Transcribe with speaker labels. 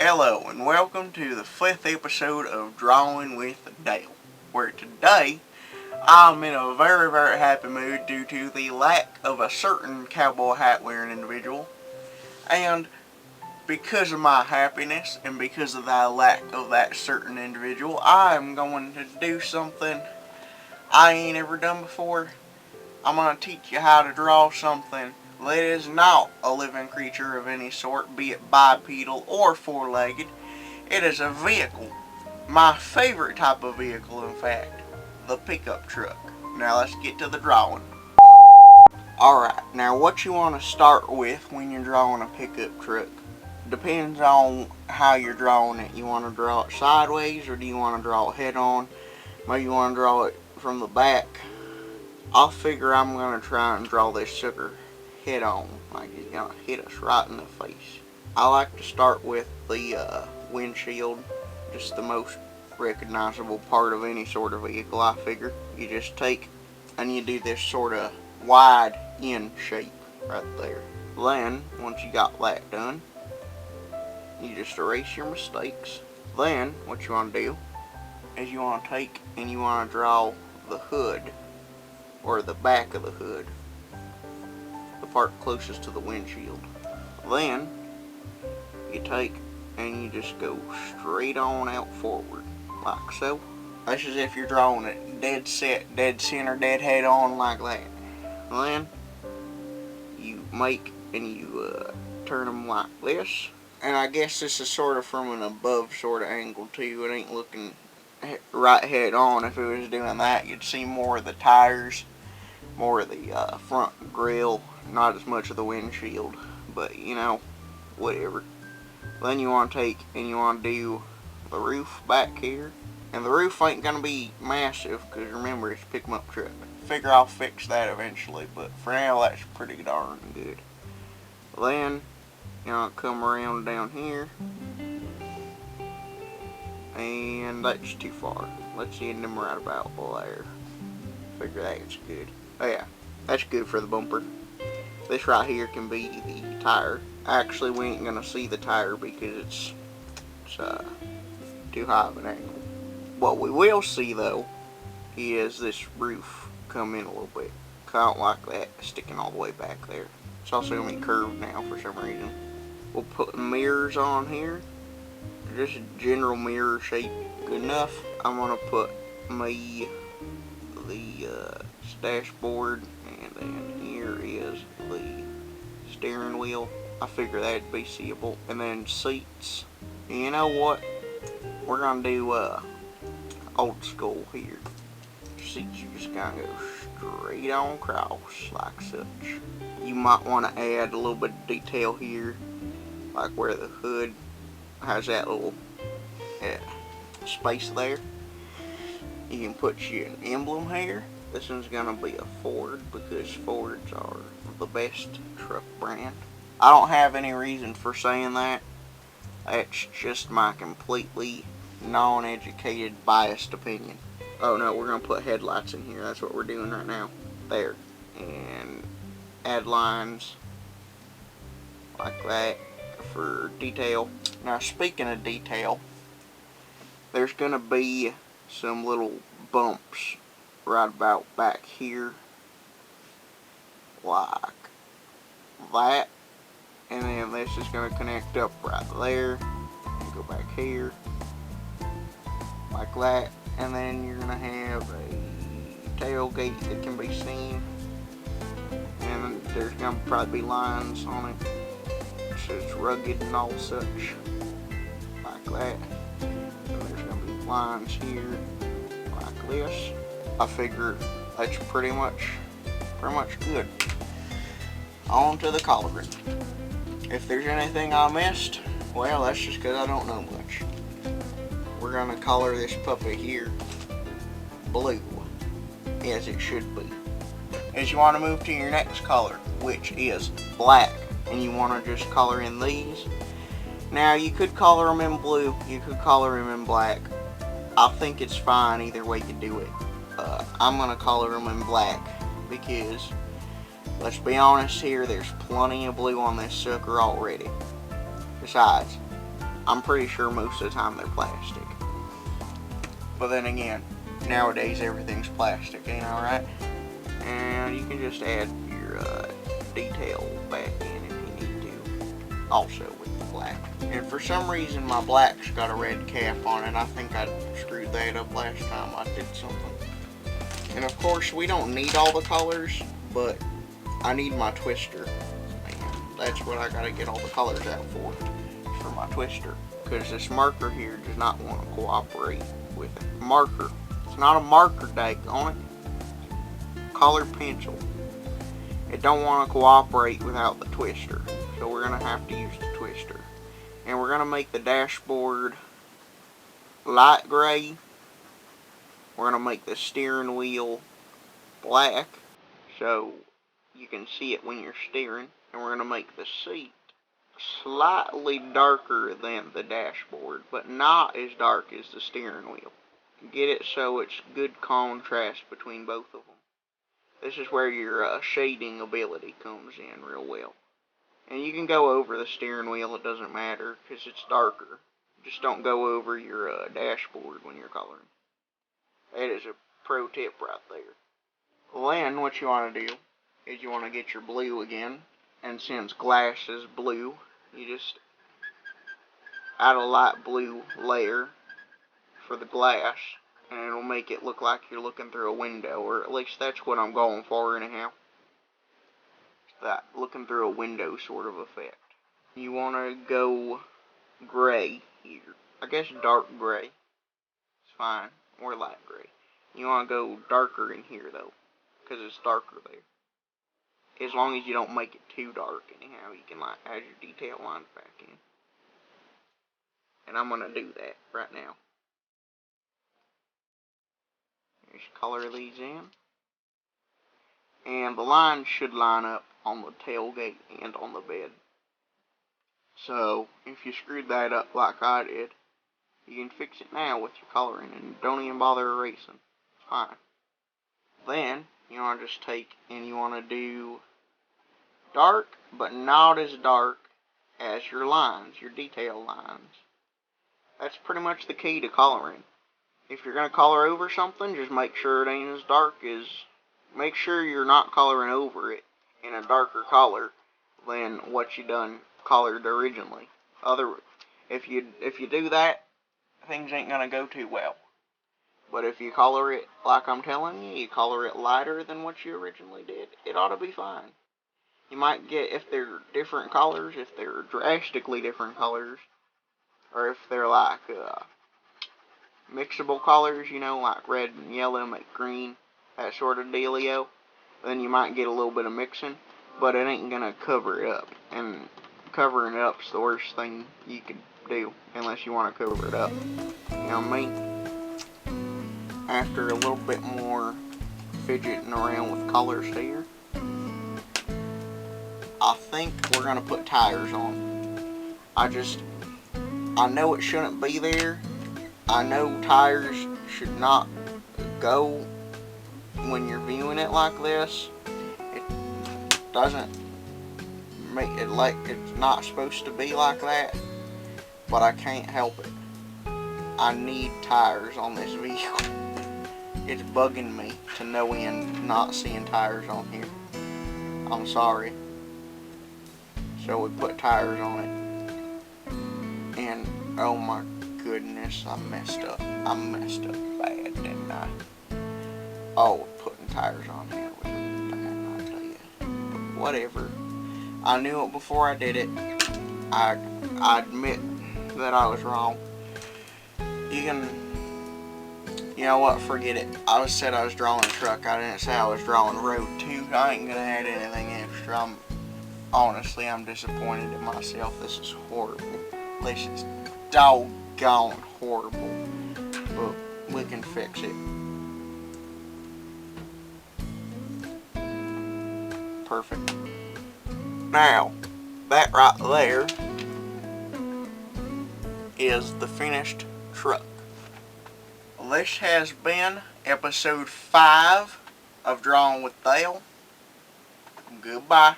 Speaker 1: Hello and welcome to the 5th episode of Drawing with Dale, where today I'm in a very happy mood due to the lack of a certain cowboy hat wearing individual. And because of my happiness and because of the lack of that certain individual, I'm going to do something I ain't ever done before. I'm going to teach you how to draw something that is not a living creature of any sort, be it bipedal or four-legged. It is a vehicle. My favorite type of vehicle, in fact, the pickup truck. Now let's get to the drawing. Alright, now what you want to start with when you're drawing a pickup truck depends on how you're drawing it. You want to draw it sideways, or do you want to draw it head on? Maybe you want to draw it from the back. I figure I'm going to try and draw this sucker head on, like it's going to hit us right in the face. I like to start with the windshield, just the most recognizable part of any sort of vehicle. I figure you just take and you do this sort of wide N shape right there. Then once you got that done, you just erase your mistakes. Then what you want to do is you want to take and you want to draw the hood, or the back of the hood, the part closest to the windshield. Then you take and you just go straight on out forward, like so. That's as if you're drawing it dead set, dead center, dead head on, like that. Then you make and you turn them like this. And I guess this is sort of from an above sort of angle too. It ain't looking right head on. If it was doing that, you'd see more of the tires, more of the front grille, not as much of the windshield, but you know, whatever. Then you want to take and you want to do the roof back here, and the roof ain't gonna be massive because remember, it's a pick-em-up truck. Figure I'll fix that eventually, but for now that's pretty darn good. Then you want to come around down here, and that's too far. Let's end them right about there. Figure that's good. Oh yeah, that's good for the bumper. This right here can be the tire. Actually, we ain't gonna see the tire because it's too high of an angle. What we will see though is this roof come in a little bit. Kind of like that, sticking all the way back there. It's also gonna be curved now for some reason. We'll put mirrors on here. Just a general mirror shape, good enough. I'm gonna put me the dashboard, and then here is the steering wheel. I figure that'd be seeable. And then seats. And you know what? We're gonna do old school here. Seats are just gonna go straight on across like such. You might want to add a little bit of detail here, like where the hood has that little space there. You can put you an emblem here. This one's gonna be a Ford because Fords are the best truck brand. I don't have any reason for saying that. That's just my completely non-educated, biased opinion. Oh no, we're gonna put headlights in here. That's what we're doing right now. There. And add lines like that for detail. Now speaking of detail, there's gonna be some little bumps right about back here, like that, and then this is going to connect up right there and go back here like that, and then you're going to have a tailgate that can be seen, and there's going to probably be lines on it so it's rugged and all such, like that. And there's going to be lines here like this. I figure that's pretty much good. On to the coloring. If there's anything I missed, well, that's just because I don't know much. We're gonna color this puppy here blue, as it should be. As you want to move to your next color, which is black, and you want to just color in these. Now you could color them in blue, you could color them in black. I think it's fine either way you do it. I'm going to color them in black because, let's be honest here, there's plenty of blue on this sucker already. Besides, I'm pretty sure most of the time they're plastic. But then again, nowadays everything's plastic, ain't alright? And you can just add your detail back in if you need to, also with the black. And for some reason my black's got a red cap on it. I think I screwed that up last time I did something. And of course we don't need all the colors, but I need my twister. And that's what I gotta get all the colors out for my twister. Because this marker here does not want to cooperate with it. Marker. It's not a marker, daggone it. Colored pencil. It don't want to cooperate without the twister. So we're going to have to use the twister. And we're going to make the dashboard light gray. We're going to make the steering wheel black so you can see it when you're steering. And we're going to make the seat slightly darker than the dashboard, but not as dark as the steering wheel. Get it so it's good contrast between both of them. This is where your shading ability comes in real well. And you can go over the steering wheel, it doesn't matter, because it's darker. Just don't go over your dashboard when you're coloring. That is a pro tip right there. Then what you want to do is you want to get your blue again. And since glass is blue, you just add a light blue layer for the glass, and it'll make it look like you're looking through a window, or at least that's what I'm going for anyhow. That looking through a window sort of effect. You want to go gray here. I guess dark gray. It's fine, or light gray. You want to go darker in here though, because it's darker there. As long as you don't make it too dark anyhow, you can like add your detail lines back in. And I'm going to do that right now. Just color these in. And the lines should line up on the tailgate and on the bed. So, if you screwed that up like I did, you can fix it now with your coloring and don't even bother erasing. It's fine. Then, you want to just take and you want to do dark, but not as dark as your lines, your detail lines. That's pretty much the key to coloring. If you're going to color over something, just make sure it ain't as dark as, make sure you're not coloring over it in a darker color than what you done colored originally. If you do that, things ain't going to go too well. But if you color it like I'm telling you, you color it lighter than what you originally did, it ought to be fine. You might get, if they're different colors, if they're drastically different colors, or if they're like mixable colors, you know, like red and yellow make green, that sort of dealio, then you might get a little bit of mixing, but it ain't gonna cover it up. And covering it up's the worst thing you could do, unless you want to cover it up. You know what I mean? After a little bit more fidgeting around with colors here, I think we're going to put tires on. I know it shouldn't be there. I know tires should not go when you're viewing it like this. It doesn't make it like it's not supposed to be like that, but I can't help it. I need tires on this vehicle. It's bugging me to no end not seeing tires on here. I'm sorry. So we put tires on it, and oh my goodness, I messed up. I messed up bad, didn't I? Oh, putting tires on here was bad, I tell you. But whatever. I knew it before I did it. I admit that I was wrong. You know what, forget it. I said I was drawing a truck. I didn't say I was drawing road 2. I ain't gonna add anything extra. Honestly, I'm disappointed in myself. This is horrible. This is doggone horrible. But we can fix it. Perfect. Now, that right there is the finished truck. Well, this has been episode 5 of Drawing with Dale. Goodbye.